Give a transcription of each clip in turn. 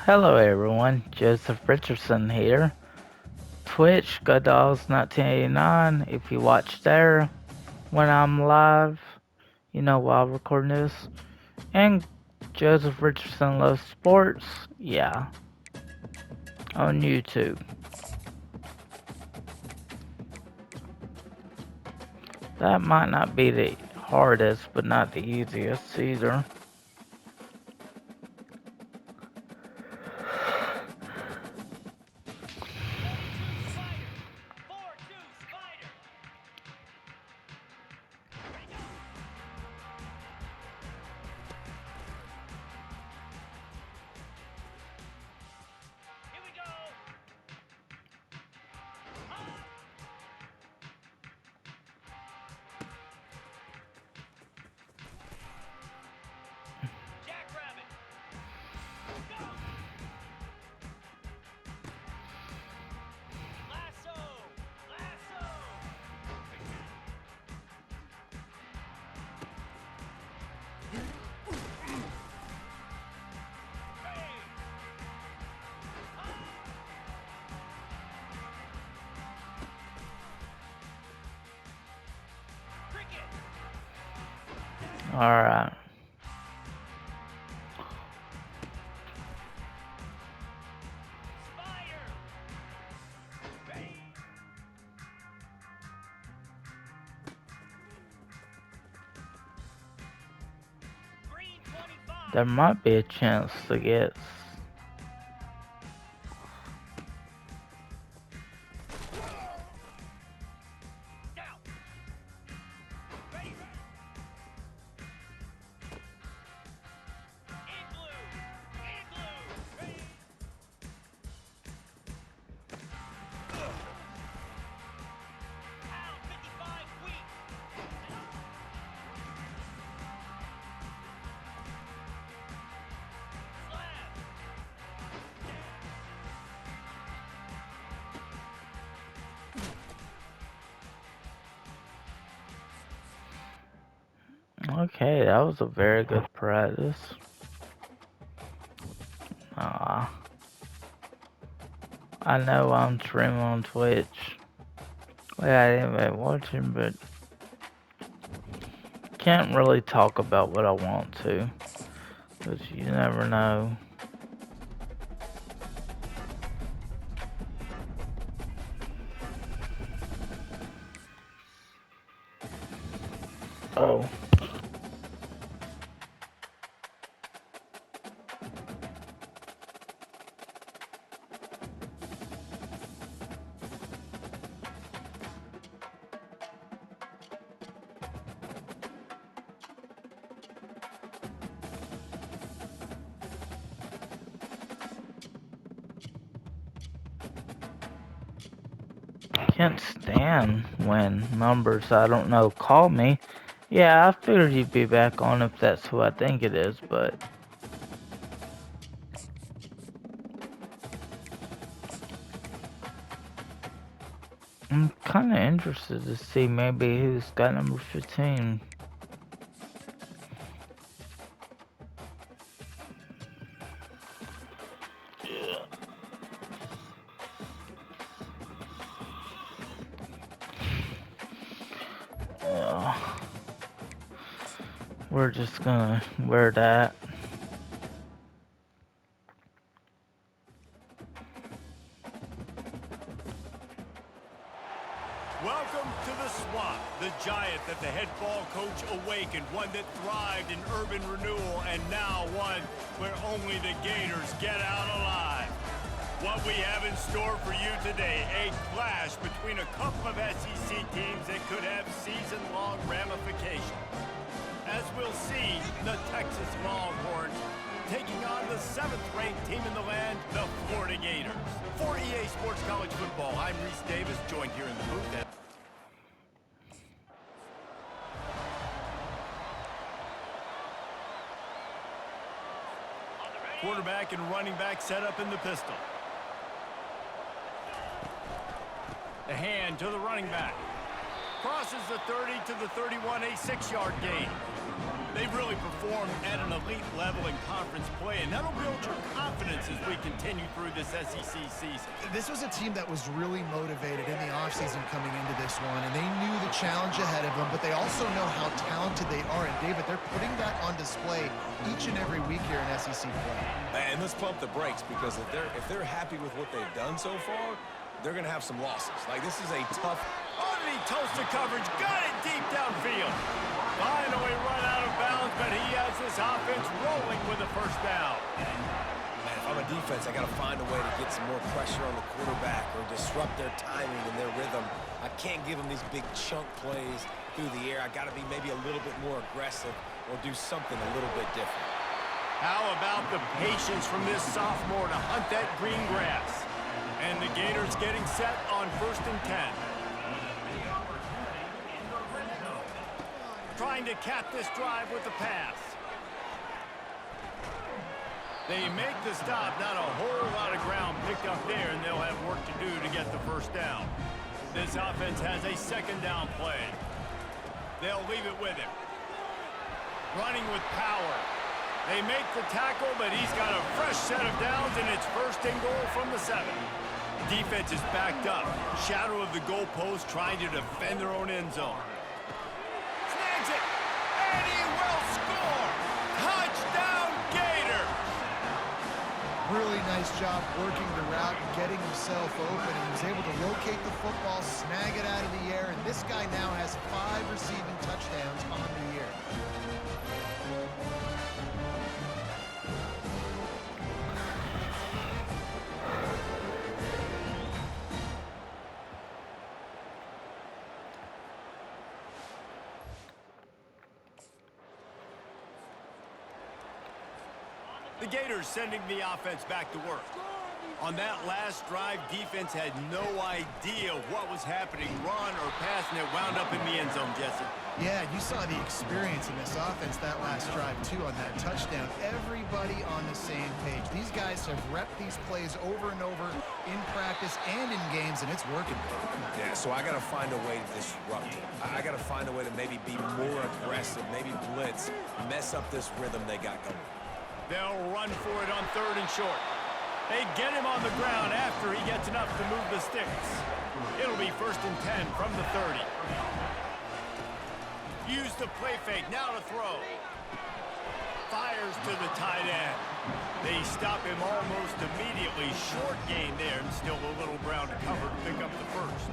Hello everyone, Joseph Richardson here. Twitch, GoodDogs1989, if you watch there when I'm live, while recording this. And Joseph Richardson Loves Sports, yeah, on YouTube. That might not be the hardest, but not the easiest either. Alright. There might be a chance to get Okay, that was a very good practice. I know I'm streaming on Twitch. Well, I didn't been watching, but can't really talk about what I want to, because you never know. Oh. Can't stand when numbers I don't know call me. Yeah, I figured you'd be back on if that's who I think it is, but I'm kinda interested to see maybe who's got number 15. We're just gonna wear that. Welcome to the Swamp, the giant that the head ball coach awakened, one that thrived in urban renewal, and now one where only the Gators get out alive. What we have in store for you today, a clash between a couple of SEC teams that could have season-long ramifications. As we'll see, the Texas Longhorns taking on the 7th-ranked team in the land, the Florida Gators. For EA Sports College Football, I'm Reese Davis, joined here in the booth. Quarterback and running back set up in the pistol. The hand to the running back. Crosses the 30 to the 31, a 6-yard gain. They've really performed at an elite level in conference play, and that'll build your confidence as we continue through this SEC season. This was a team that was really motivated in the offseason coming into this one, and they knew the challenge ahead of them, but they also know how talented they are. And, David, they're putting that on display each and every week here in SEC play. And let's pump the brakes, because if they're happy with what they've done so far, they're going to have some losses. Like, this is a tough... Underneath toasted coverage, got it deep downfield. Finally run out of bounds, but he has this offense rolling with a first down. Man, if I'm a defense, I got to find a way to get some more pressure on the quarterback or disrupt their timing and their rhythm. I can't give them these big chunk plays through the air. I got to be maybe a little bit more aggressive or do something a little bit different. How about the patience from this sophomore to hunt that green grass? And the Gators getting set on 1st and 10. Trying to cap this drive with the pass. They make the stop, not a whole lot of ground picked up there, and they'll have work to do to get the first down. This offense has a second down play. They'll leave it with him. Running with power. They make the tackle, but he's got a fresh set of downs, and it's 1st and goal from the 7. Defense is backed up. Shadow of the goalpost, trying to defend their own end zone. Snags it, and he will score! Touchdown, Gators! Really nice job working the route and getting himself open. And he was able to locate the football, snag it out of the air, and this guy now has 5 receiving touchdowns on the year. The Gators sending the offense back to work. On that last drive, defense had no idea what was happening, run or pass, and it wound up in the end zone, Jesse. Yeah, you saw the experience in this offense that last drive, too, on that touchdown. Everybody on the same page. These guys have repped these plays over and over in practice and in games, and it's working. Yeah, so I got to find a way to disrupt it. I got to find a way to maybe be more aggressive, maybe blitz, mess up this rhythm they got going. They'll run for it on 3rd and short. They get him on the ground after he gets enough to move the sticks. It'll be 1st and 10 from the 30. Use the play fake, now to throw. Fires to the tight end. They stop him almost immediately. Short gain there, and still a little ground to cover to pick up the first.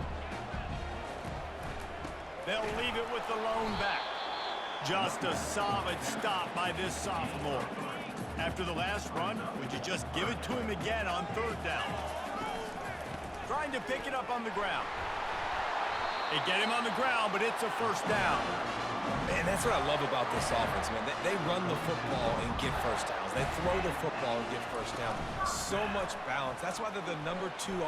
They'll leave it with the lone back. Just a solid stop by this sophomore. After the last run, would you just give it to him again on 3rd down? Trying to pick it up on the ground. They get him on the ground, but it's a 1st down. Man, that's what I love about this offense, man. They run the football and get first downs. They throw the football and get first down. So much balance. That's why they're the #2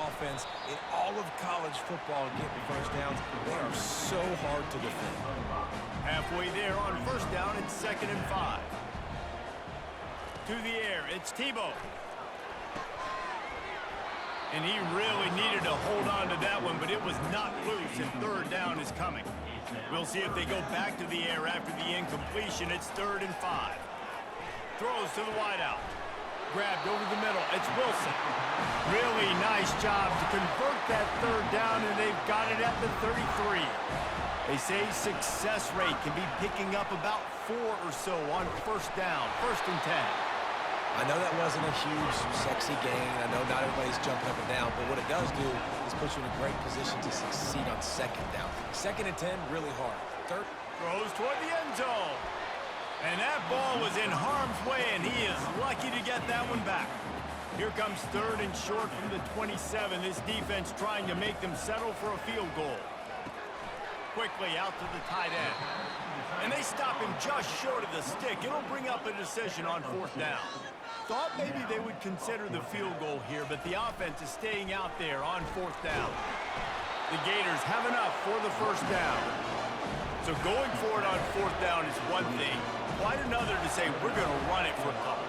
offense in all of college football getting first downs. They are so hard to defend. Halfway there on 1st down, it's 2nd and 5. To the air, it's Tebow. And he really needed to hold on to that one, but it was not loose, and 3rd down is coming. We'll see if they go back to the air after the incompletion. It's 3rd and 5. Throws to the wideout. Grabbed over the middle. It's Wilson. Really nice job to convert that 3rd down, and they've got it at the 33. They say success rate can be picking up about 4 or so on 1st down, 1st and 10. I know that wasn't a huge, sexy gain. I know not everybody's jumping up and down, but what it does do is put you in a great position to succeed on 2nd down. 2nd and 10, really hard. 3rd. Throws toward the end zone. And that ball was in harm's way, and he is lucky to get that one back. Here comes 3rd and short from the 27. This defense trying to make them settle for a field goal. Quickly out to the tight end. And they stop him just short of the stick. It'll bring up a decision on 4th down. Thought maybe they would consider the field goal here, but the offense is staying out there on 4th down. The Gators have enough for the 1st down. So going for it on 4th down is one thing. Quite another to say we're going to run it for a couple.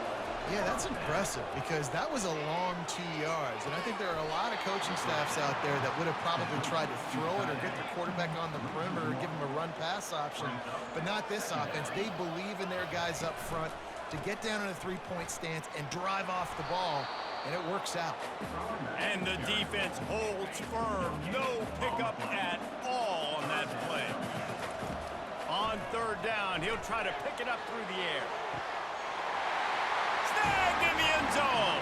Yeah, that's impressive because that was a long 2 yards. And I think there are a lot of coaching staffs out there that would have probably tried to throw it or get their quarterback on the perimeter or give him a run-pass option. But not this offense. They believe in their guys up front to get down in a three-point stance and drive off the ball, and it works out. And the defense holds firm. No pickup at all on that play. On third down, he'll try to pick it up through the air. Snagged in the end zone.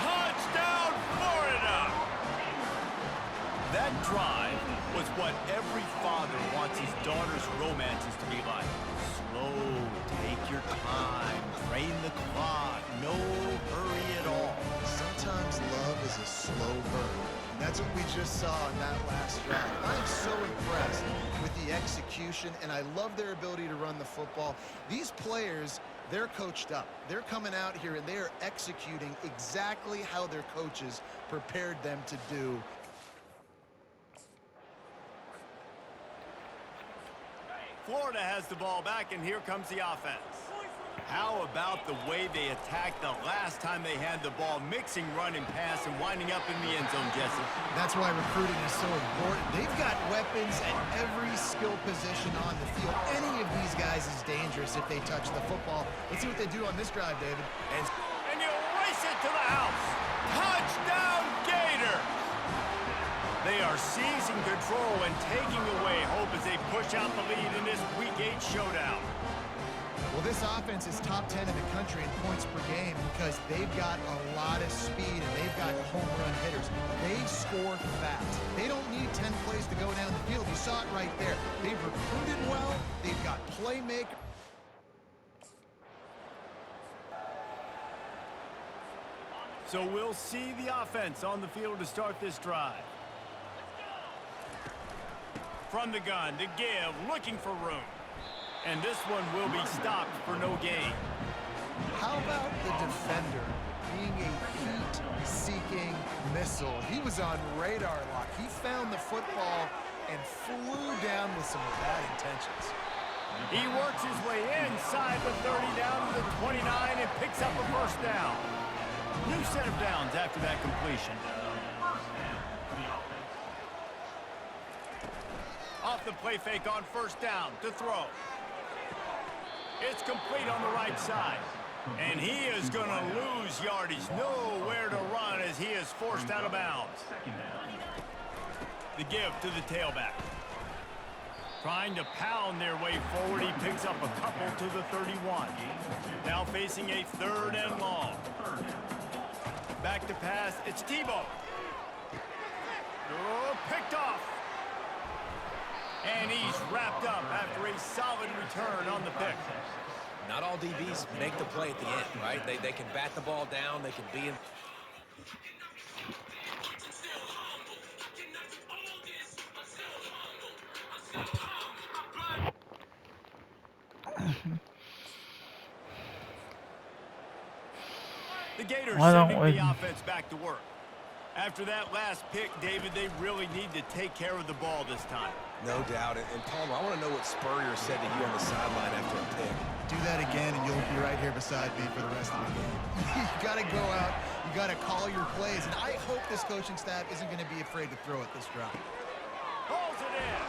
Touchdown, Florida. That drive was what every father wants his daughter's romances to be like. Slow, take your time, train the clock, no hurry at all. Sometimes love is a slow burn. And that's what we just saw in that last drive. I'm so impressed with the execution, and I love their ability to run the football. These players, they're coached up. They're coming out here, and they are executing exactly how their coaches prepared them to do. Florida has the ball back, and here comes the offense. How about the way they attacked the last time they had the ball, mixing run and pass and winding up in the end zone, Jesse? That's why recruiting is so important. They've got weapons at every skill position on the field. Any of these guys is dangerous if they touch the football. Let's see what they do on this drive, David. And you race it to the house. Touchdown, Gators! They are seizing control and taking away hope as they push out the lead in this Week 8 showdown. Well, this offense is top 10 in the country in points per game because they've got a lot of speed and they've got home run hitters. They score fast. They don't need 10 plays to go down the field. You saw it right there. They've recruited well. They've got playmakers. So we'll see the offense on the field to start this drive. From the gun to give, looking for room. And this one will be stopped for no gain. How about the defender being a heat-seeking missile? He was on radar lock. He found the football and flew down with some bad intentions. He works his way inside the 30 down to the 29 and picks up a first down. New set of downs after that completion. Off the play fake on first down to throw. It's complete on the right side. And he is going to lose yardage. Nowhere to run as he is forced out of bounds. The give to the tailback. Trying to pound their way forward. He picks up a couple to the 31. Now facing a third and long. Back to pass. It's Tebow. Oh, picked off. And he's wrapped up after a solid return on the pick. Not all DBs make the play at the end, right? They can bat the ball down. They can be in. The Gators Why don't sending we- the offense back to work. After that last pick, David, they really need to take care of the ball this time. No doubt. And Palmer, I want to know what Spurrier said to you on the sideline after a pick. Do that again, and you'll be right here beside me for the rest of the game. You got to go out. You got to call your plays. And I hope this coaching staff isn't going to be afraid to throw it this drive. Pulls it in.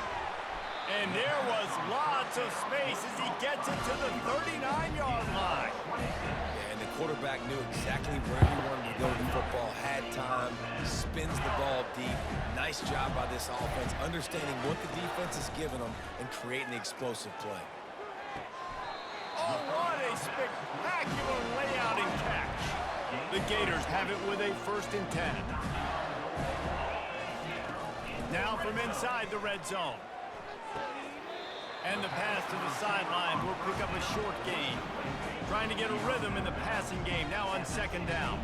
And there was lots of space as he gets it to the 39-yard line. Yeah, and the quarterback knew exactly where he wanted to go with the football, had time, spins the ball deep. Nice job by this offense, understanding what the defense is giving them and creating the explosive play. Oh, what a spectacular layout and catch. The Gators have it with a 1st and 10. Now from inside the red zone. And the pass to the sideline will pick up a short gain. Trying to get a rhythm in the passing game, now on 2nd down.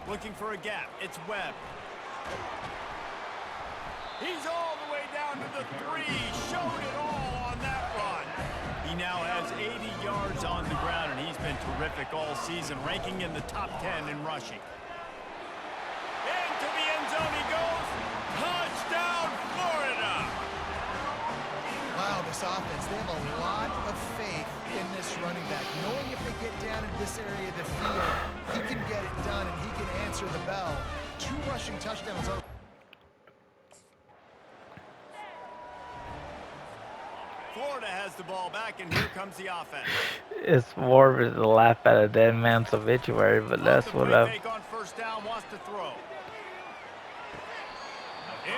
Looking for a gap, it's Webb. He's all the way down to the 3, showed it all on that run. He now has 80 yards on the ground, and he's been terrific all season, ranking in the top 10 in rushing. Into the end zone he goes. Touchdown, Florida! Wow, the this offense, they have a lot of faith in this running back. Knowing if they get down in this area of the field, he can get it done and he can answer the bell. 2 rushing touchdowns are Florida has the ball back, and here comes the offense. It's more of a laugh at a dead man's obituary, but Off that's the what play I've... fake on first down, wants to throw.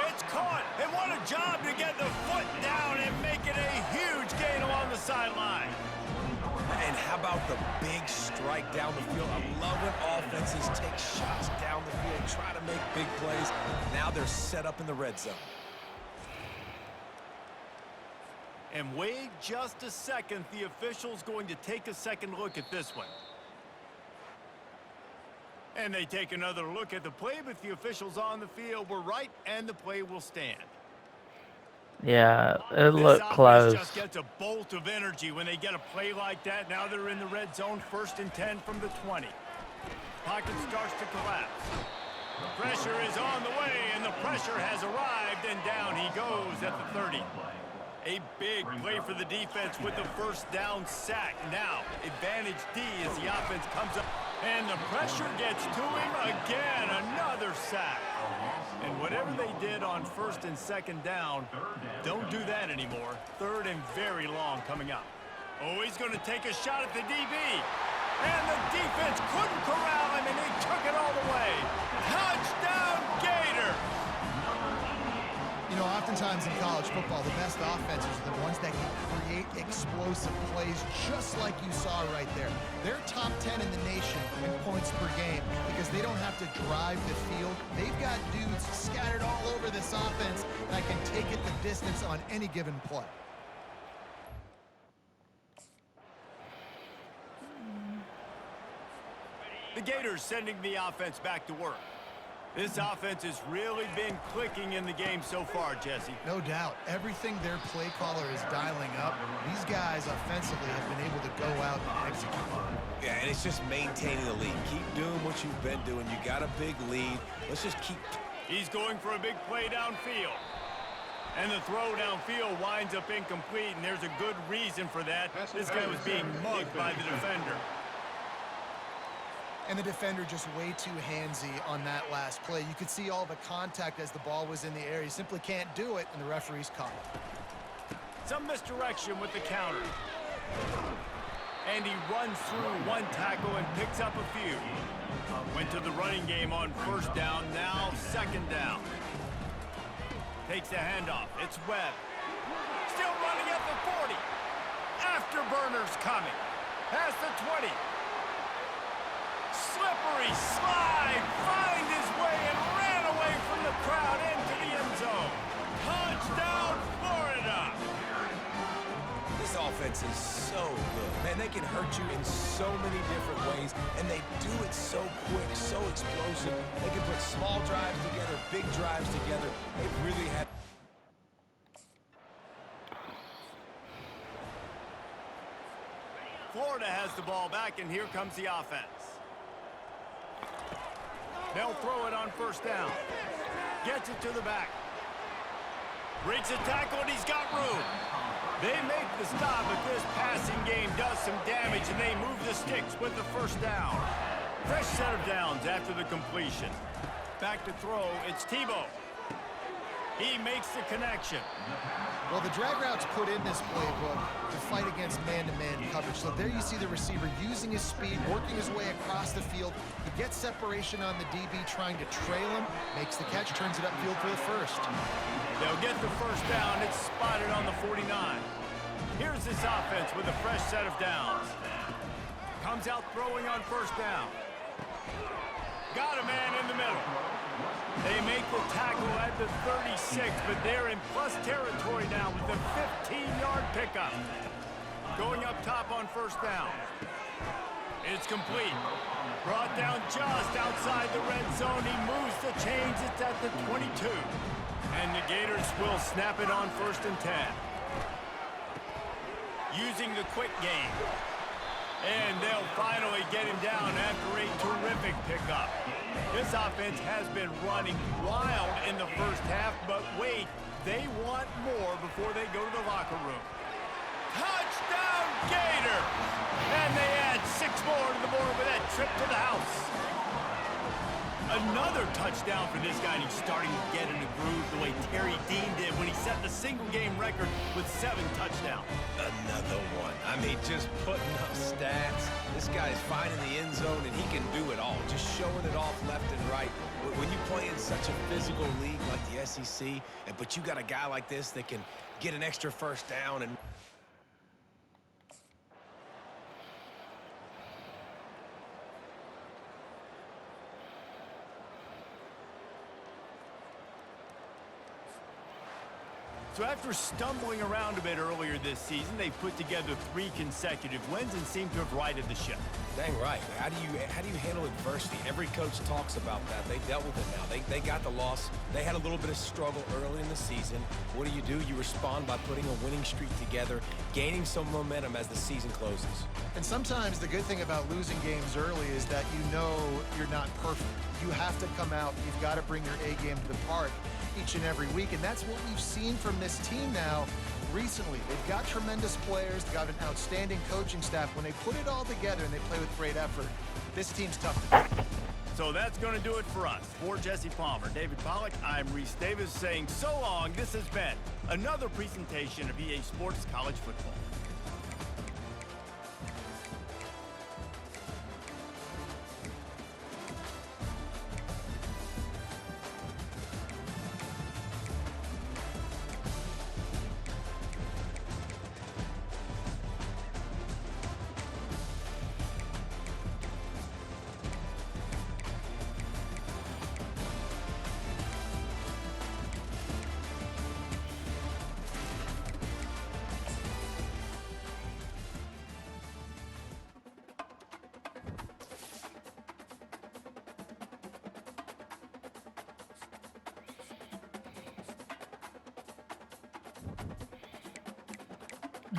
It's caught, and what a job to get the foot down and make it a huge gain along the sideline. And how about the big strike down the field? I love when offenses take shots down the field, try to make big plays. Now they're set up in the red zone. And wait just a second, the official's going to take a second look at this one. And they take another look at the play, but the officials on the field were right, and the play will stand. Yeah, it This looked offense close. just gets a bolt of energy when they get a play like that. Now they're in the red zone, 1st and 10 from the 20. Pocket starts to collapse. Pressure is on the way, and the pressure has arrived, and down he goes at the 30. A big play for the defense with the first down sack. Now, advantage D as the offense comes up. And the pressure gets to him again. Another sack. And whatever they did on 1st and 2nd down, don't do that anymore. 3rd and very long coming up. Oh, he's going to take a shot at the DB. And the defense couldn't corral him, and he took it all the way. Touchdown, Gator! You know, oftentimes in college football, the best offenses are the ones that can create explosive plays, just like you saw right there. They're top 10 in the nation in points per game because they don't have to drive the field. They've got dudes scattered all over this offense that can take it the distance on any given play. The Gators sending the offense back to work. This offense has really been clicking in the game so far, Jesse. No doubt. Everything their play caller is dialing up, these guys offensively have been able to go out and execute. Yeah, and it's just maintaining the lead. Keep doing what you've been doing. You got a big lead. Let's just keep... He's going for a big play downfield. And the throw downfield winds up incomplete, and there's a good reason for that. This guy was being mugged by the defender. And the defender just way too handsy on that last play. You could see all the contact as the ball was in the air. He simply can't do it, and the referee's caught it. Some misdirection with the counter. And he runs through one tackle and picks up a few. Went to the running game on 1st down, now 2nd down. Takes the handoff. It's Webb. Still running at the 40. Afterburners coming. Past the 20. Slippery slide, find his way and ran away from the crowd into the end zone. Touchdown, Florida! This offense is so good. Man, they can hurt you in so many different ways, and they do it so quick, so explosive. They can put small drives together, big drives together. They've really had... Florida has the ball back, and here comes the offense. They'll throw it on 1st down. Gets it to the back. Breaks a tackle, and he's got room. They make the stop, but this passing game does some damage, and they move the sticks with the 1st down. Fresh set of downs after the completion. Back to throw, it's Tebow. He makes the connection. Well, the drag route's put in this playbook to fight against man-to-man coverage. So there you see the receiver using his speed, working his way across the field. He gets separation on the DB, trying to trail him, makes the catch, turns it upfield for the 1st. They'll get the 1st down. It's spotted on the 49. Here's this offense with a fresh set of downs. Comes out throwing on 1st down. Got a man in the middle. They make the tackle at the 36, but they're in plus territory now with a 15-yard pickup. Going up top on 1st down. It's complete. Brought down just outside the red zone. He moves the chains. It's at the 22. And the Gators will snap it on 1st and 10. Using the quick game. And they'll finally get him down after a terrific pickup. This offense has been running wild in the 1st half, but wait, they want more before they go to the locker room. Touchdown, Gator! And they add 6 more to the board with that trip to the house. Another touchdown for this guy, and he's starting to get in a groove the way Terry Dean did when he set the single-game record with 7 touchdowns. Another one. I mean, just putting up stats. This guy's finding the end zone, and he can do it all. Just showing it off left and right. When you play in such a physical league like the SEC, but you got a guy like this that can get an extra first down and... So after stumbling around a bit earlier this season, they've put together 3 consecutive wins and seem to have righted the ship. Dang right. How do you handle adversity? Every coach talks about that. They dealt with it now. They got the loss. They had a little bit of struggle early in the season. What do? You respond by putting a winning streak together, gaining some momentum as the season closes. And sometimes the good thing about losing games early is that you know you're not perfect. You have to come out. You've got to bring your A game to the park each and every week, and that's what we've seen from this team now recently. They've got tremendous players, they've got an outstanding coaching staff. When they put it all together and they play with great effort, this team's tough to beat. So that's going to do it for us. For Jesse Palmer, David Pollack, I'm Reese Davis saying so long. This has been another presentation of EA Sports College Football.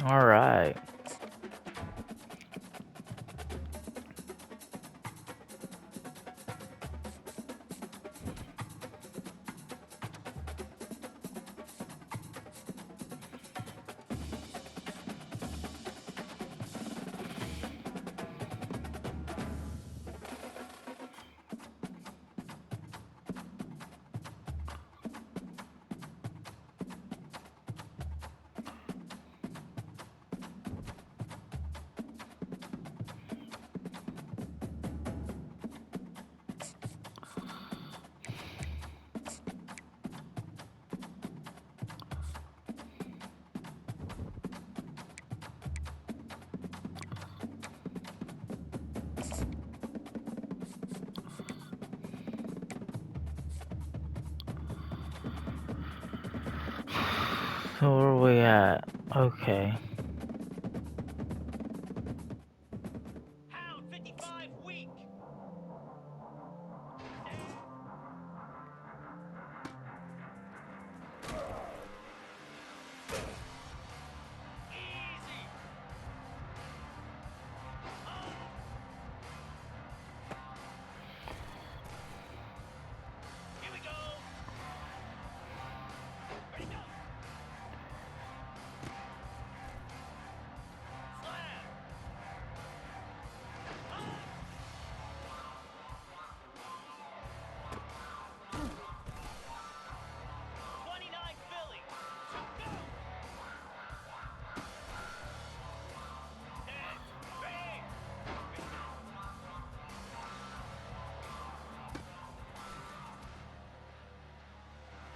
All right. So where are we at? Okay. Pound 55 weak. Easy. Here we go. Ready, go. Slam. 29 Philly. Go. And bang.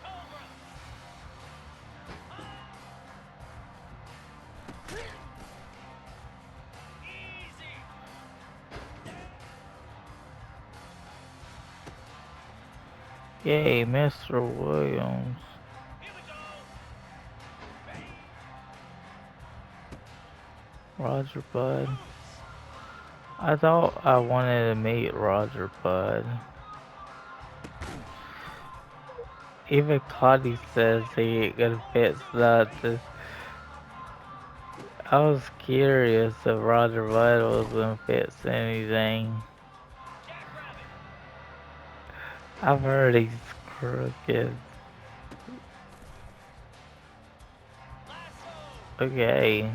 Cobra. Easy. Yay, Mr. Williams. Here we go. Roger Bud. I thought I wanted to meet Roger Bud. Even Cody says he ain't gonna fix nothing. I was curious if Roger Bud was gonna fix anything. I've heard he's crooked. Okay.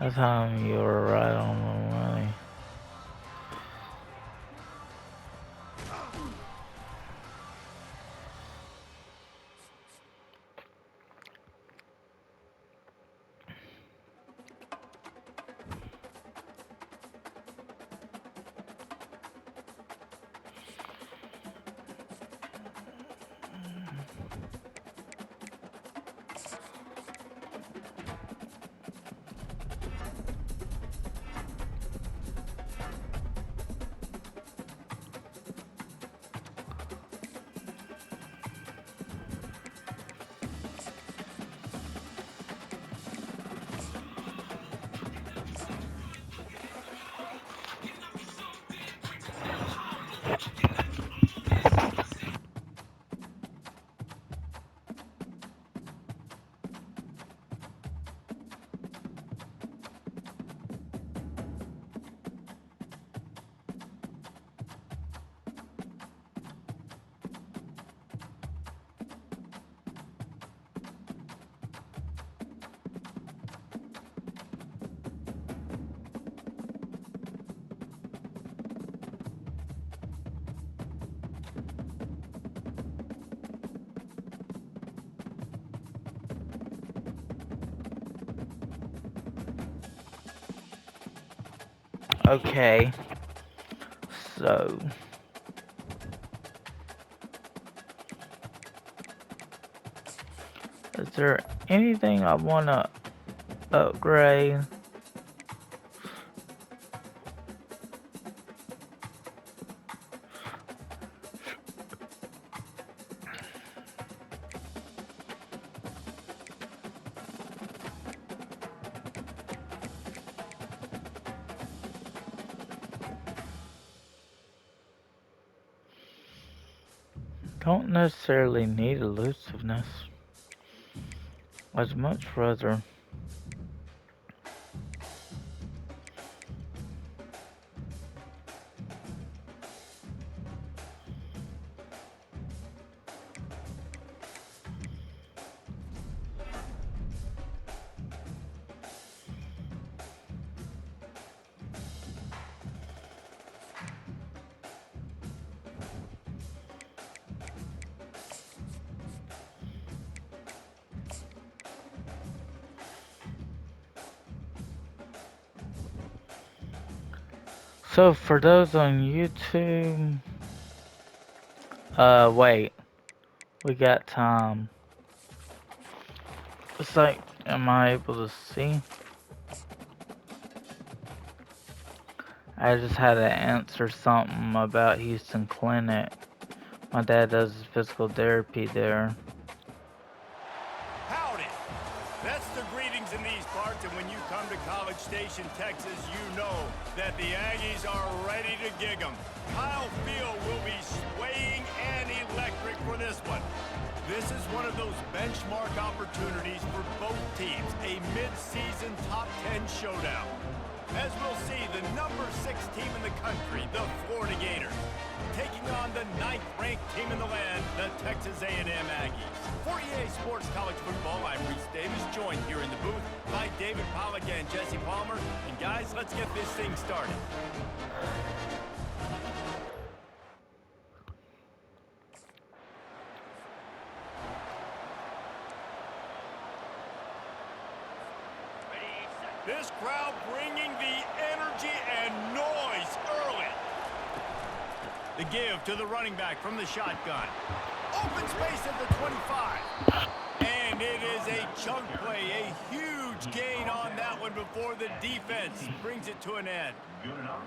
That time you were right on the money. Okay, so is there anything I want to upgrade? Don't necessarily need elusiveness. I'd much rather. So for those on YouTube, wait, we got time. It's like, am I able to see? I just had to answer something about Houston Clinic. My dad does physical therapy there. Howdy! That's the greetings in these parts, and when you come to College Station, Texas, you know that the Aggies are ready to gig 'em. Kyle Field will be swaying and electric for this one. This is one of those benchmark opportunities for both teams, a mid-season top 10 showdown. As we'll see, the number 6 team in the country, the Florida Gators, taking on the 9th-ranked team in the land, the Texas A&M Aggies. For EA Sports College Football, I'm Reese Davis, joined here in the booth by David Pollack and Jesse Palmer. And guys, let's get this thing started. This crowd bringing the energy and noise early. The give to the running back from the shotgun. Open space at the 25. And it is a chunk play, a huge gain on that one before the defense brings it to an end.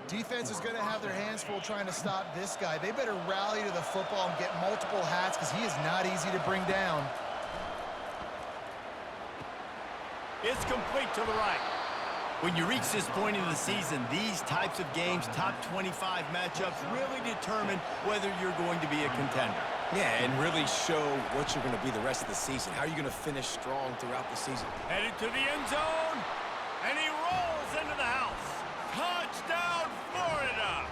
Defense is going to have their hands full trying to stop this guy. They better rally to the football and get multiple hats because he is not easy to bring down. It's complete to the right. When you reach this point in the season, these types of games, top 25 matchups, really determine whether you're going to be a contender. Yeah, and really show what you're going to be the rest of the season. How are you going to finish strong throughout the season? Headed to the end zone, and he rolls into the house. Touchdown, Florida!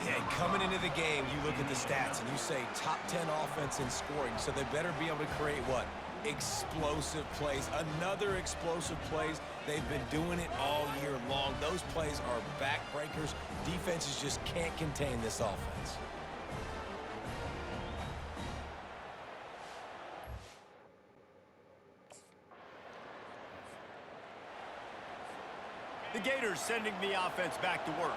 Yeah, and coming into the game, you look at the stats, and you say top 10 offense in scoring, so they better be able to create what? Explosive plays, another explosive plays, They've been doing it all year long. Those plays are backbreakers. Defenses just can't contain this offense. The Gators sending the offense back to work.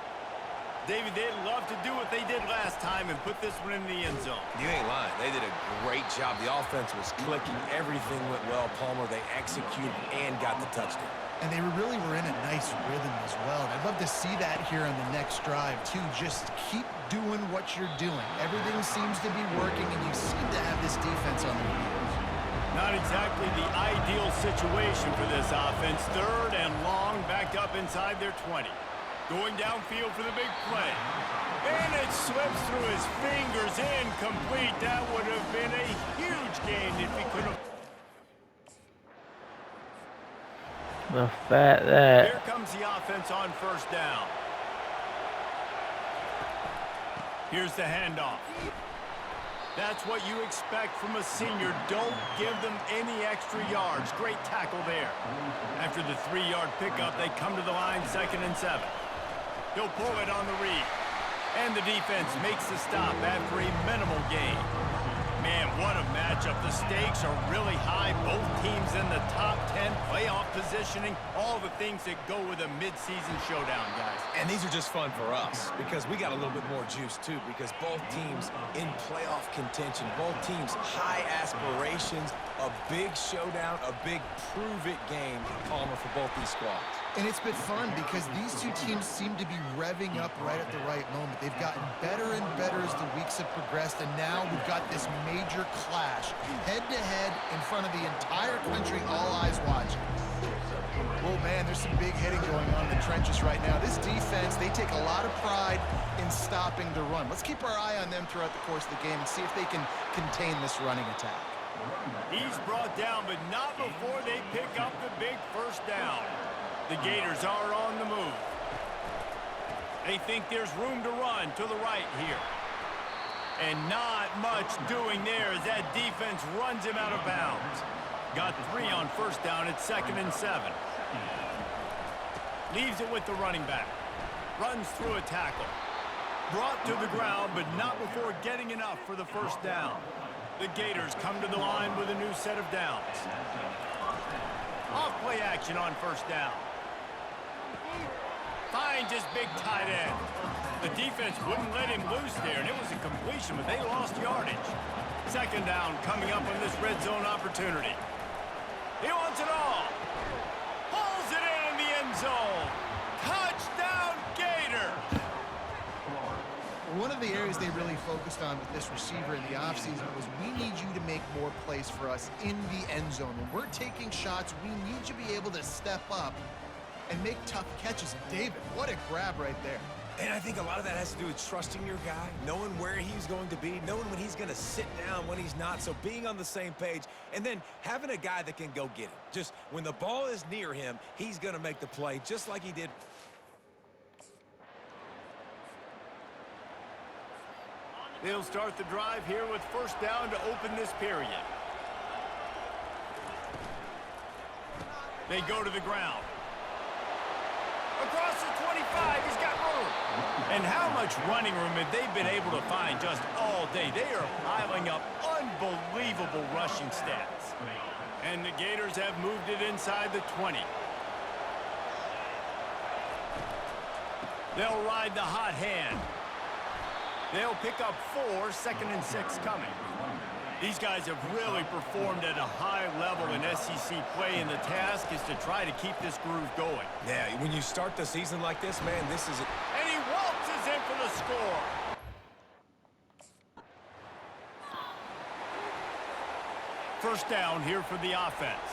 David, they'd love to do what they did last time and put this one in the end zone. You ain't lying. They did a great job. The offense was clicking. Everything went well. Palmer, they executed and got the touchdown. And they really were in a nice rhythm as well. And I'd love to see that here on the next drive, too. Just keep doing what you're doing. Everything seems to be working, and you seem to have this defense on their heels. Not exactly the ideal situation for this offense. 3rd and long, backed up inside their 20. Going downfield for the big play. And it slips through his fingers, incomplete. That would have been a huge gain if he could have. The fact that... Here comes the offense on 1st down. Here's the handoff. That's what you expect from a senior. Don't give them any extra yards. Great tackle there. After the 3-yard pickup, they come to the line, 2nd and 7. He'll pull it on the read. And the defense makes the stop after a minimal gain. Man, what a matchup. The stakes are really high. Both teams in the top 10, playoff positioning, all the things that go with a midseason showdown, guys. And these are just fun for us because we got a little bit more juice, too, because both teams in playoff contention, both teams high aspirations, a big showdown, a big prove-it game, Palmer, for both these squads. And it's been fun because these two teams seem to be revving up right at the right moment. They've gotten better and better as the weeks have progressed, and now we've got this major clash, head-to-head in front of the entire country, all eyes watching. Oh, man, there's some big hitting going on in the trenches right now. This defense, they take a lot of pride in stopping the run. Let's keep our eye on them throughout the course of the game and see if they can contain this running attack. He's brought down, but not before they pick up the big 1st down. The Gators are on the move. They think there's room to run to the right here. And not much doing there as that defense runs him out of bounds. Got 3 on 1st down at 2nd and 7. Leaves it with the running back. Runs through a tackle. Brought to the ground, but not before getting enough for the 1st down. The Gators come to the line with a new set of downs. Off play action on 1st down. Finds his big tight end. The defense wouldn't let him loose there, and it was a completion, but they lost yardage. 2nd down coming up on this red zone opportunity. He wants it all. Pulls it in the end zone. Touchdown, Gator. One of the areas they really focused on with this receiver in the offseason was we need you to make more plays for us in the end zone. When we're taking shots, we need you to be able to step up and make tough catches. And David, what a grab right there. And I think a lot of that has to do with trusting your guy, knowing where he's going to be, knowing when he's going to sit down, when he's not. So being on the same page, and then having a guy that can go get it. Just when the ball is near him, he's going to make the play just like he did. They'll start the drive here with 1st down to open this period. They go to the ground. Across the 25, he's got room. And how much running room have they been able to find just all day? They are piling up unbelievable rushing stats. And the Gators have moved it inside the 20. They'll ride the hot hand. They'll pick up 4, 2nd and 6 coming. These guys have really performed at a high level in SEC play, and the task is to try to keep this groove going. Yeah, when you start the season like this, man, this is it. And he waltzes in for the score. First down here for the offense.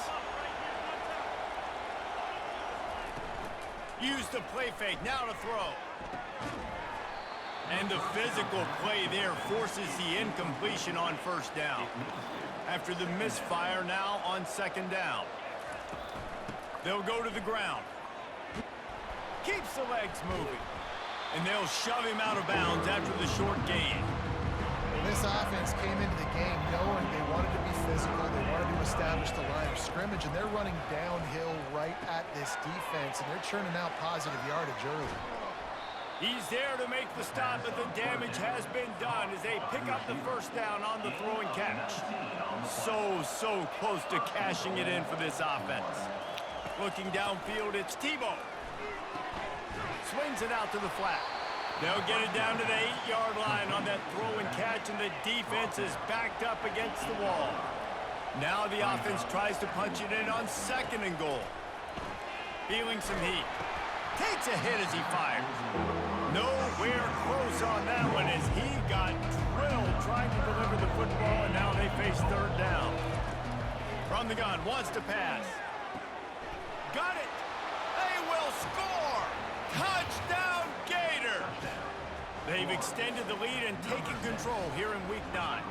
Use the play fake, now to throw. And the physical play there forces the incompletion on 1st down. After the misfire, now on 2nd down. They'll go to the ground. Keeps the legs moving. And they'll shove him out of bounds after the short gain. This offense offense came into the game knowing they wanted to be physical, they wanted to establish the line of scrimmage, and they're running downhill right at this defense, and they're churning out positive yardage early. He's there to make the stop, but the damage has been done as they pick up the first down on the throw and catch. So close to cashing it in for this offense. Looking downfield, it's Tebow. Swings it out to the flat. They'll get it down to the 8-yard line on that throw and catch, and the defense is backed up against the wall. Now the offense tries to punch it in on 2nd and goal. Feeling some heat. Takes a hit as he fires. Nowhere close on that one as he got drilled trying to deliver the football, and now they face 3rd down. From the gun, wants to pass. Got it! They will score! Touchdown Gators! They've extended the lead and taken control here in Week 9.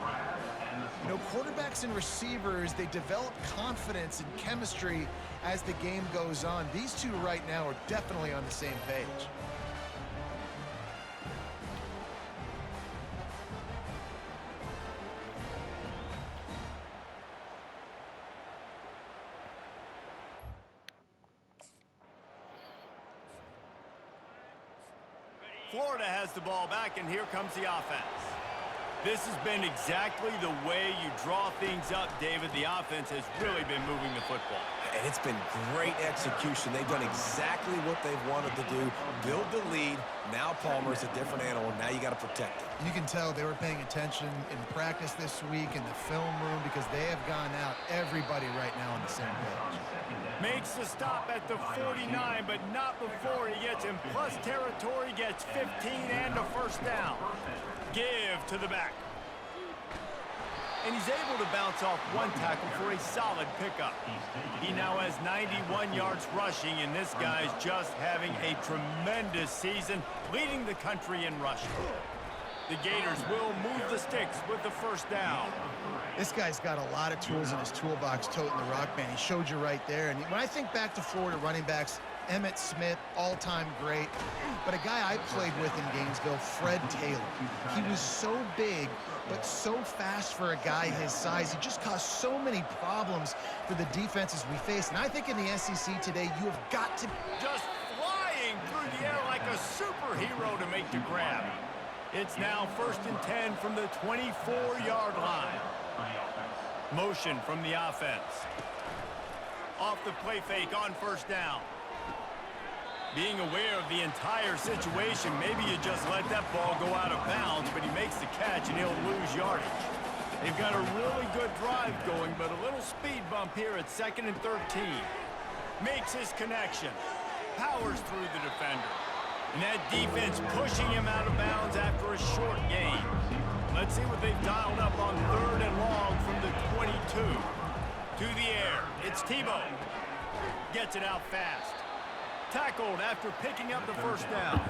You know, quarterbacks and receivers, they develop confidence and chemistry as the game goes on. These two right now are definitely on the same page. Florida has the ball back, and here comes the offense. This has been exactly the way you draw things up, David. The offense has really been moving the football. And it's been great execution. They've done exactly what they've wanted to do. Build the lead. Now Palmer's a different animal. Now you got to protect it. You can tell they were paying attention in practice this week in the film room because they have gone out, everybody right now on the same page. Makes the stop at the 49, but not before he gets in plus territory, gets 15 and a first down. Give to the back. And he's able to bounce off one tackle for a solid pickup. He now has 91 yards rushing, and this guy's just having a tremendous season, leading the country in rushing. The Gators will move the sticks with the first down. This guy's got a lot of tools in his toolbox toting the rock, man. He showed you right there. And when I think back to Florida running backs, Emmitt Smith, all-time great. But a guy I played with in Gainesville, Fred Taylor. He was so big, but so fast for a guy his size. He just caused so many problems for the defenses we face. And I think in the SEC today, you have got to... Just flying through the air like a superhero to make the grab. It's now 1st and 10 from the 24-yard line. Motion from the offense. Off the play fake on first down. Being aware of the entire situation, maybe you just let that ball go out of bounds, but he makes the catch and he'll lose yardage. They've got a really good drive going, but a little speed bump here at 2nd and 13. Makes his connection. Powers through the defender. And that defense pushing him out of bounds after a short gain. Let's see what they've dialed up on 3rd and long from the 22. To the air, it's Tebow. Gets it out fast. Tackled after picking up the first down.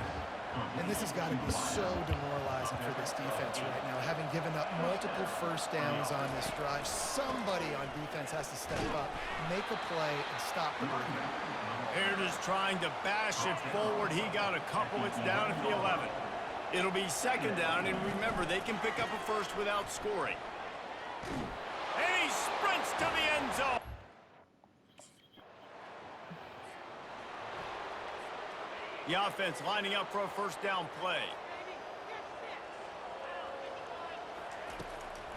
And this has got to be so demoralizing for this defense right now. Having given up multiple first downs on this drive, somebody on defense has to step up, make a play, and stop the bleeding. Here it is trying to bash it forward. He got a couple. It's down at the 11. It'll be 2nd down, and remember, they can pick up a first without scoring. And he sprints to the end zone. The offense lining up for a first down play.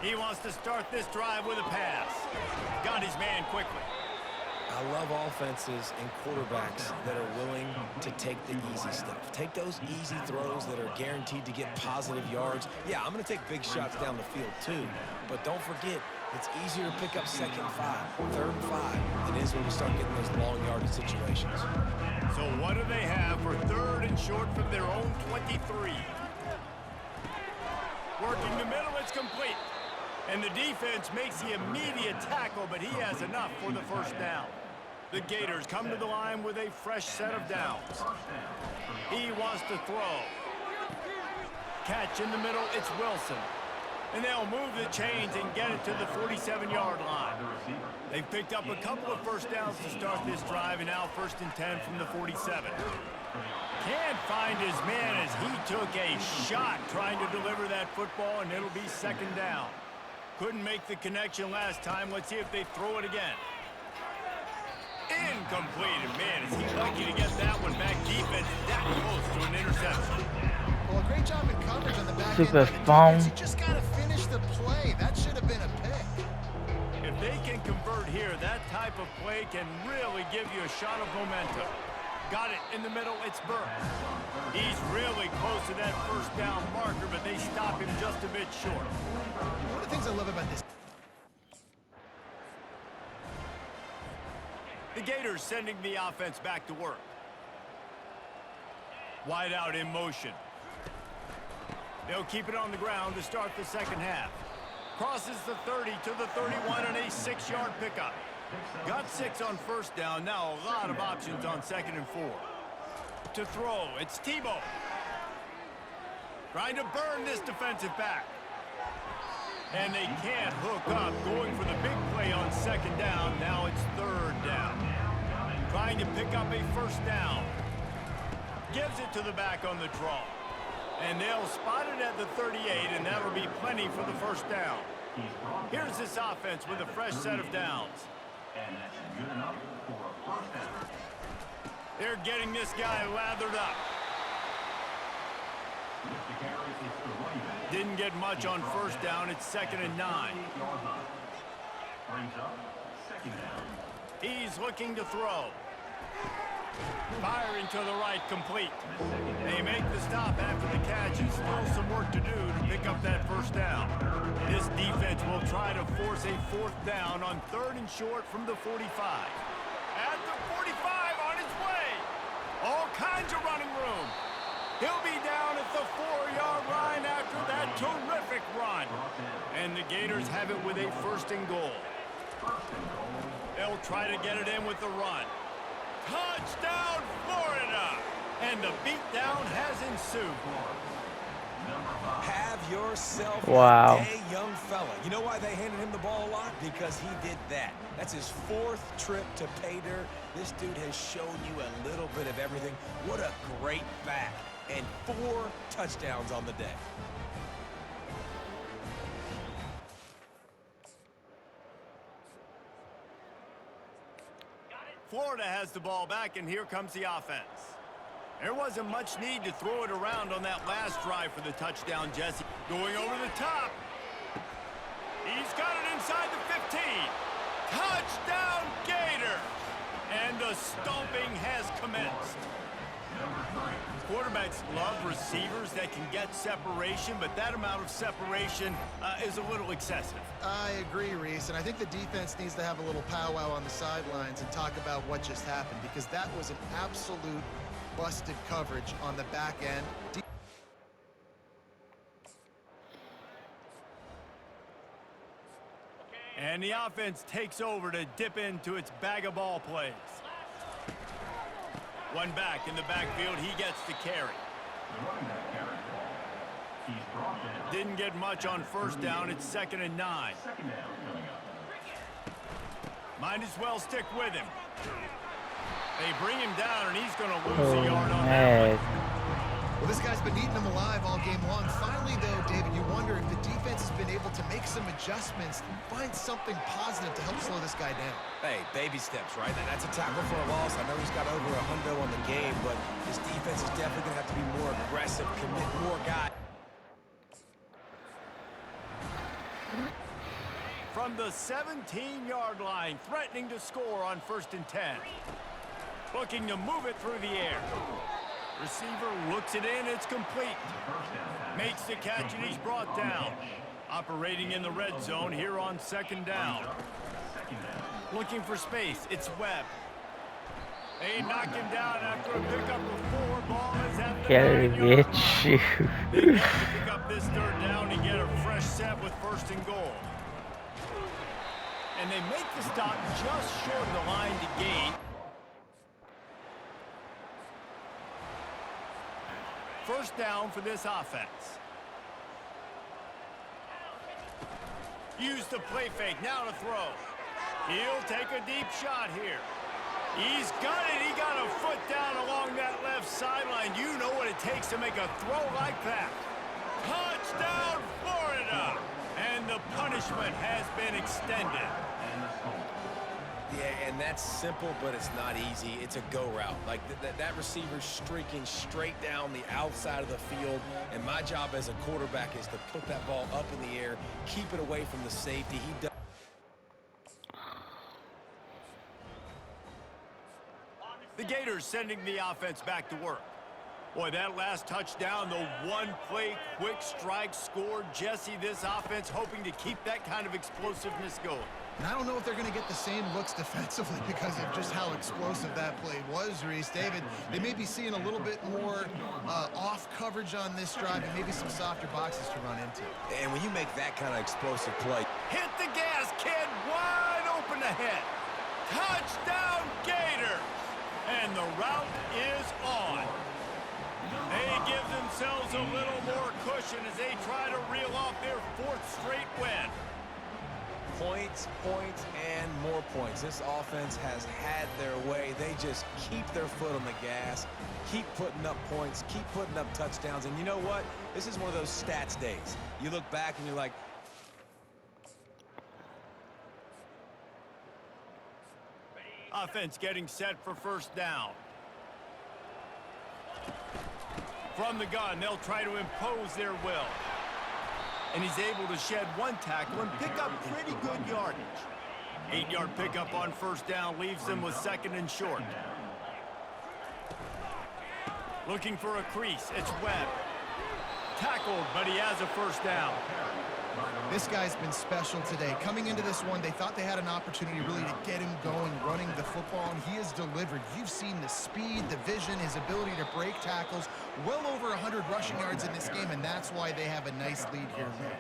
He wants to start this drive with a pass. Got his man quickly. I love offenses and quarterbacks that are willing to take the easy stuff. Take those easy throws that are guaranteed to get positive yards. Yeah, I'm going to take big shots down the field too, but don't forget, it's easier to pick up 2nd and 5, 3rd and 5 than it is when we start getting those long yardage situations. So what do they have for 3rd and short from their own 23? Working the middle, it's complete. And the defense makes the immediate tackle, but he has enough for the first down. The Gators come to the line with a fresh set of downs. He wants to throw. Catch in the middle, it's Wilson. And they'll move the chains and get it to the 47-yard line. They've picked up a couple of first downs to start this drive, and now 1st and 10 from the 47. Can't find his man as he took a shot trying to deliver that football, and it'll be second down. Couldn't make the connection last time. Let's see if they throw it again. Incomplete. And man, is he lucky to get that one back. Defense that close to an interception. Well, a great job in coverage on the back end Super by the phone. defense. You just got to finish the play. That should have been a pick. If they can convert here, that type of play can really give you a shot of momentum. Got it in the middle. It's Burke. He's really close to that first down marker, but they stop him just a bit short. One of the things I love about this. The Gators sending the offense back to work. Wide out in motion. They'll keep it on the ground to start the second half. Crosses the 30 to the 31 on a 6-yard pickup. Got 6 on first down. Now a lot of options on 2nd and 4. To throw, it's Tebow. Trying to burn this defensive back. And they can't hook up. Going for the big play on 2nd down. Now it's 3rd down. Trying to pick up a first down. Gives it to the back on the draw. And they'll spot it at the 38, and that'll be plenty for the first down. Here's this offense with a fresh set of downs. And that's good enough for a first down. They're getting this guy lathered up. Didn't get much on first down. It's 2nd and 9. Brings up 2nd down. He's looking to throw. Firing to the right, complete. They make the stop after the catch, and still some work to do to pick up that first down. This defense will try to force a 4th down on 3rd and short from the 45. At the 45 on his way. All kinds of running room. He'll be down at the 4-yard line after that terrific run. And the Gators have it with a 1st and goal. They'll try to get it in with the run. Touchdown, Florida! And the beatdown has ensued. Have yourself Wow. a day, young fella. You know why they handed him the ball a lot? Because he did that. That's his 4th trip to pay dirt. This dude has shown you a little bit of everything. What a great back. And 4 touchdowns on the day. Florida has the ball back, and here comes the offense. There wasn't much need to throw it around on that last drive for the touchdown, Jesse. Going over the top. He's got it inside the 15. Touchdown, Gator! And the stomping has commenced. Quarterbacks love receivers that can get separation, but that amount of separation is a little excessive. I agree, Reese, and I think the defense needs to have a little powwow on the sidelines and talk about what just happened, because that was an absolute busted coverage on the back end. And the offense takes over to dip into its bag of ball plays. One back in the backfield, he gets the carry. Didn't get much on first down. It's 2nd and 9. Might as well stick with him. They bring him down, and he's going to lose a yard on that one. Well, this guy's been eating them alive all game long. Finally, though, David, you wonder if the defense has been able to make some adjustments, find something positive to help slow this guy down. Hey, baby steps, right? That's a tackle for a loss. I know he's got over 100 on the game, but his defense is definitely going to have to be more aggressive, commit more guys. From the 17-yard line, threatening to score on 1st and 10. Looking to move it through the air. Receiver looks it in, it's complete. Makes the catch, and he's brought down. Operating in the red zone here on 2nd down. Looking for space, it's Webb. They knock him down after a pickup of 4. Ball is at the 9-yard line. They have to pick up this 3rd down and get a fresh set with 1st and goal. And they make the stop just short of the line to gain. First down for this offense. Use the play fake, now to throw. He'll take a deep shot here. He's got it. He got a foot down along that left sideline. You know what it takes to make a throw like that. Touchdown, Florida! And the punishment has been extended. Yeah, and that's simple, but it's not easy. It's a go route. Like, that receiver's streaking straight down the outside of the field, and my job as a quarterback is to put that ball up in the air, keep it away from the safety. He does. The Gators sending the offense back to work. Boy, that last touchdown, the one-play quick strike score. Jesse, this offense hoping to keep that kind of explosiveness going. And I don't know if they're going to get the same looks defensively because of just how explosive that play was, Reese. David, they may be seeing a little bit more off coverage on this drive and maybe some softer boxes to run into. And when you make that kind of explosive play. Hit the gas, kid. Wide open ahead. Touchdown, Gators. And the route is on. They give themselves a little more cushion as they try to reel off their fourth straight win. Points, points, and more points. This offense has had their way. They just keep their foot on the gas, keep putting up points, keep putting up touchdowns. And you know what? This is one of those stats days. You look back and you're like, offense getting set for first down. From the gun, they'll try to impose their will. And he's able to shed one tackle and pick up pretty good yardage. 8-yard pickup on first down leaves them with second and short. Looking for a crease, it's Webb. Tackled, but he has a first down. This guy's been special today. Coming into this one, they thought they had an opportunity really to get him going, running the football, and he has delivered. You've seen the speed, the vision, his ability to break tackles. Well over 100 rushing yards in this game, and that's why they have a nice lead here late.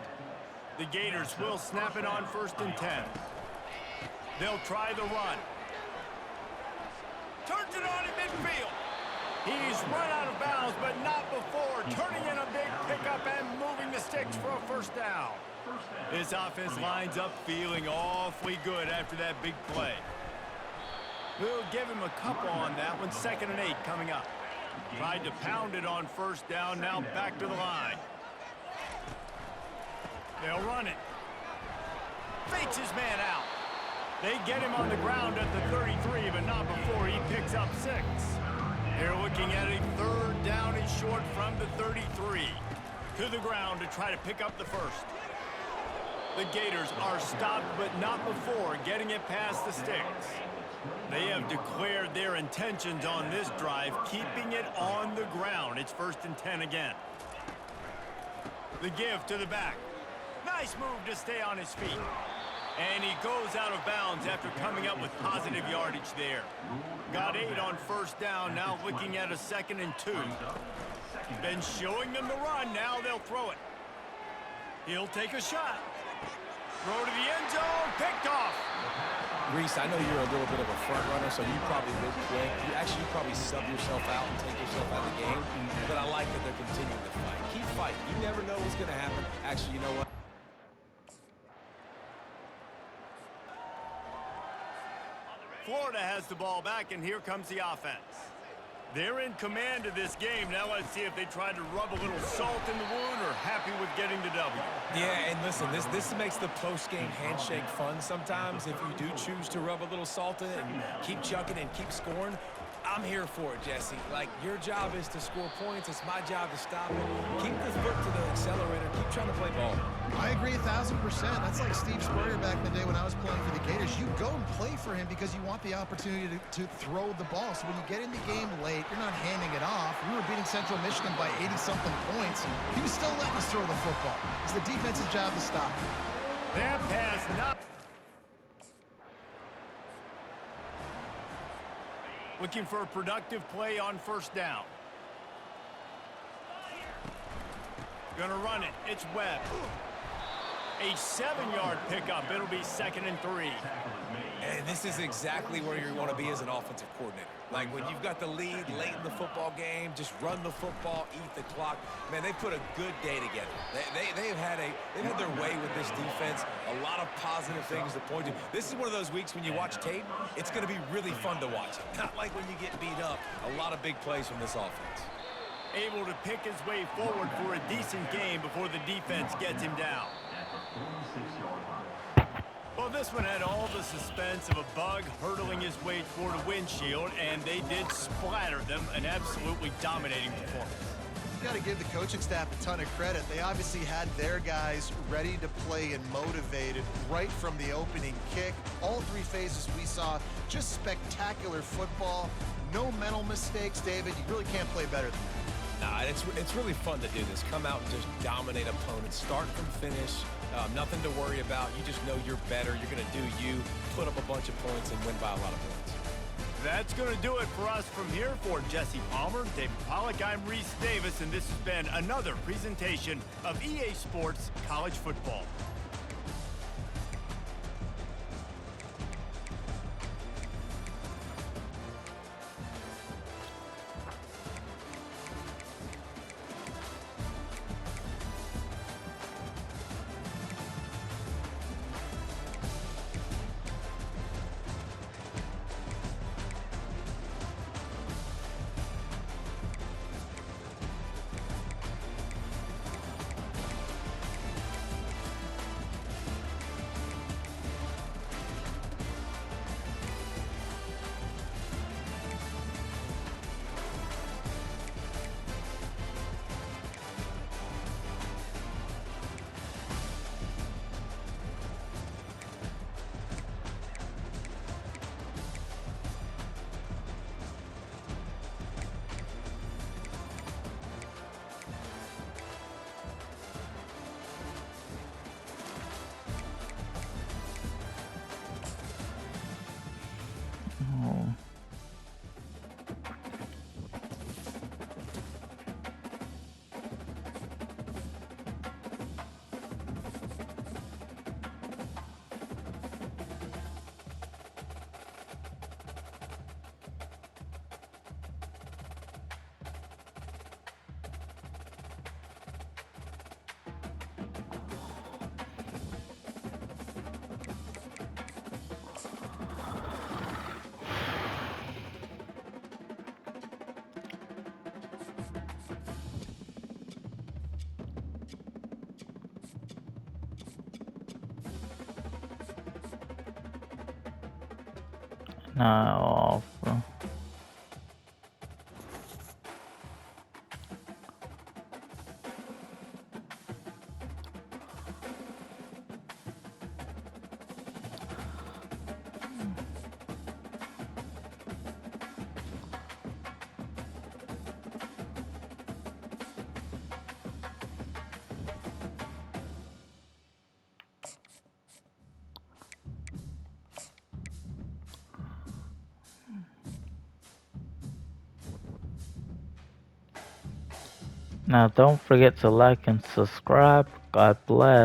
The Gators will snap it on first and 10. They'll try the run. Turns it on in midfield. He's run out of bounds, but not before. Turning in a big pickup and moving the sticks for a first down. This offense lines up feeling awfully good after that big play. We'll give him a couple on that one. 2nd and 8 coming up. Tried to pound it on first down, now back to the line. They'll run it. Fakes his man out. They get him on the ground at the 33, but not before he picks up 6. They're looking at a 3rd down and short from the 33. To the ground to try to pick up the first. The Gators are stopped, but not before getting it past the sticks. They have declared their intentions on this drive, keeping it on the ground. It's 1st and 10 again. The give to the back. Nice move to stay on his feet. And he goes out of bounds after coming up with positive yardage there. Got 8 on first down, now looking at a 2nd and 2. Been showing them the run, now they'll throw it. He'll take a shot. Throw to the end zone, picked off. Reese, I know you're a little bit of a front runner, so you probably would quit. You probably sub yourself out and take yourself out of the game. But I like that they're continuing to fight. Keep fighting. You never know what's going to happen. Actually, you know what? Florida has the ball back, and here comes the offense. They're in command of this game. Now let's see if they try to rub a little salt in the wound or happy with getting the W. Yeah, and listen, this makes the post-game handshake fun sometimes. If you do choose to rub a little salt in it and keep chucking and keep scoring, I'm here for it, Jesse. Like, your job is to score points. It's my job to stop it. Keep the foot to the accelerator. Keep trying to play ball. I agree 1,000%. That's like Steve Spurrier back in the day when I was playing for the Gators. You go and play for him because you want the opportunity to throw the ball. So when you get in the game late, you're not handing it off. We were beating Central Michigan by 80-something points. He was still letting us throw the football. It's the defense's job to stop it. That pass not... Looking for a productive play on first down. Gonna run it. It's Webb. A 7-yard pickup. It'll be 2nd and 3. And this is exactly where you want to be as an offensive coordinator. Like when you've got the lead late in the football game, just run the football, eat the clock. Man, they put a good day together. They've had their way with this defense. A lot of positive things to point to. This is one of those weeks when you watch tape, it's going to be really fun to watch. Not like when you get beat up. A lot of big plays from this offense. Able to pick his way forward for a decent game before the defense gets him down. Well, this one had all the suspense of a bug hurtling his way toward a windshield, and they did splatter them. An absolutely dominating performance. You got to give the coaching staff a ton of credit. They obviously had their guys ready to play and motivated right from the opening kick. All three phases we saw, just spectacular football. No mental mistakes, David. You really can't play better than that. Nah, it's really fun to do this. Come out and just dominate opponents. Start from finish. Nothing to worry about. You just know you're better. You're going to do you, put up a bunch of points, and win by a lot of points. That's going to do it for us from here. For Jesse Palmer, David Pollack, I'm Reese Davis, and this has been another presentation of EA Sports College Football. Oh. Now off. Now don't forget to like and subscribe. God bless.